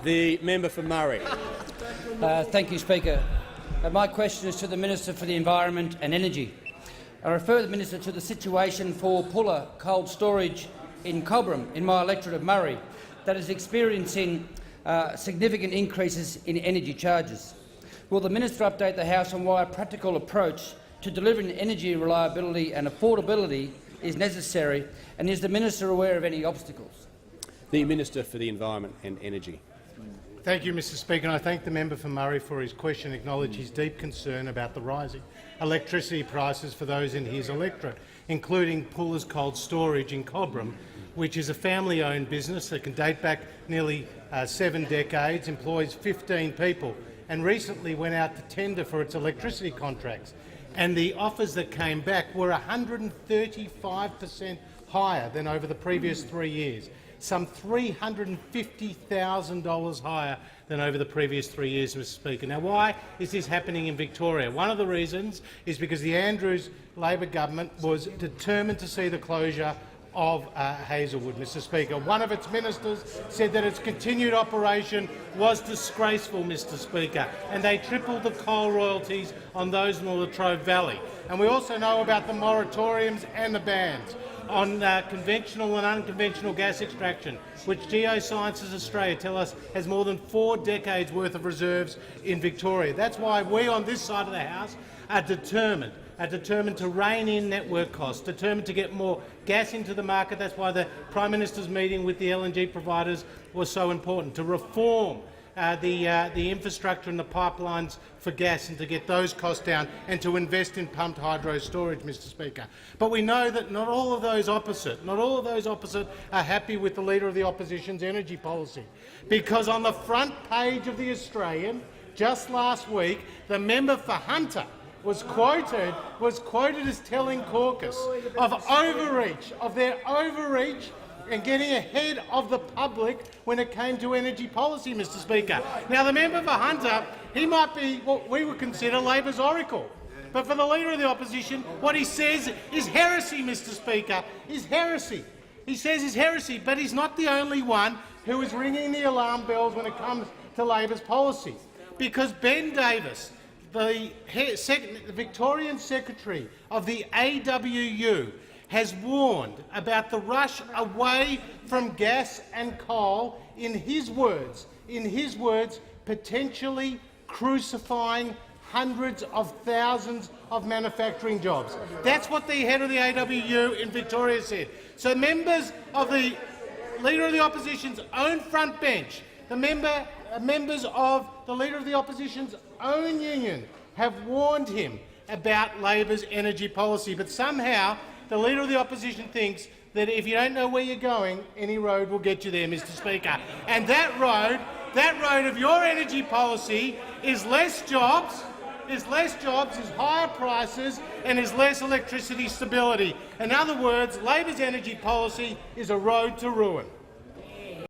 The member for Murray. Thank you, Speaker. My question is to the Minister for the Environment and Energy. I refer the Minister to the situation for Puller cold storage in Cobram, in my electorate of Murray, that is experiencing significant increases in energy charges. Will the Minister update the House on why a practical approach to delivering energy reliability and affordability is necessary, and is the Minister aware of any obstacles? The Minister for the Environment and Energy. Thank you, Mr Speaker, and I thank the member for Murray for his question and acknowledge his deep concern about the rising electricity prices for those in his electorate, including Puller's Cold Storage in Cobram, which is a family-owned business that can date back nearly 7 decades, employs 15 people, and recently went out to tender for its electricity contracts. And the offers that came back were 135% higher than over the previous 3 years, some $350,000 higher than over the previous 3 years, Mr Speaker. Now, why is this happening in Victoria? One of the reasons is because the Andrews Labor government was determined to see the closure of Hazelwood, Mr Speaker. One of its ministers said that its continued operation was disgraceful, Mr Speaker, and they tripled the coal royalties on those in the Latrobe Valley. And we also know about the moratoriums and the bans on conventional and unconventional gas extraction, which Geosciences Australia tell us has more than 4 decades worth of reserves in Victoria. That's why we on this side of the House are determined to rein in network costs, determined to get more gas into the market. That's why the Prime Minister's meeting with the LNG providers was so important, to reform the infrastructure and the pipelines for gas and to get those costs down and to invest in pumped hydro storage, Mr Speaker. But we know that not all of those opposite are happy with the Leader of the Opposition's energy policy, because on the front page of The Australian just last week, the member for Hunter was quoted as telling caucus of their overreach and getting ahead of the public when it came to energy policy, Mr Speaker. Now, the member for Hunter, he might be what we would consider Labor's oracle. But for the Leader of the Opposition, what he says is heresy, Mr Speaker, is heresy. He says is heresy, but he's not the only one who is ringing the alarm bells when it comes to Labor's policy. Because Ben Davis, the Victorian Secretary of the AWU, has warned about the rush away from gas and coal, in his words, potentially crucifying hundreds of thousands of manufacturing jobs. That's what the head of the AWU in Victoria said. So members of the Leader of the Opposition's own front bench, the members of the Leader of the Opposition's own union have warned him about Labor's energy policy. But somehow the Leader of the Opposition thinks that if you don't know where you're going, any road will get you there, Mr Speaker. And that road of your energy policy is less jobs, is higher prices and is less electricity stability. In other words, Labor's energy policy is a road to ruin.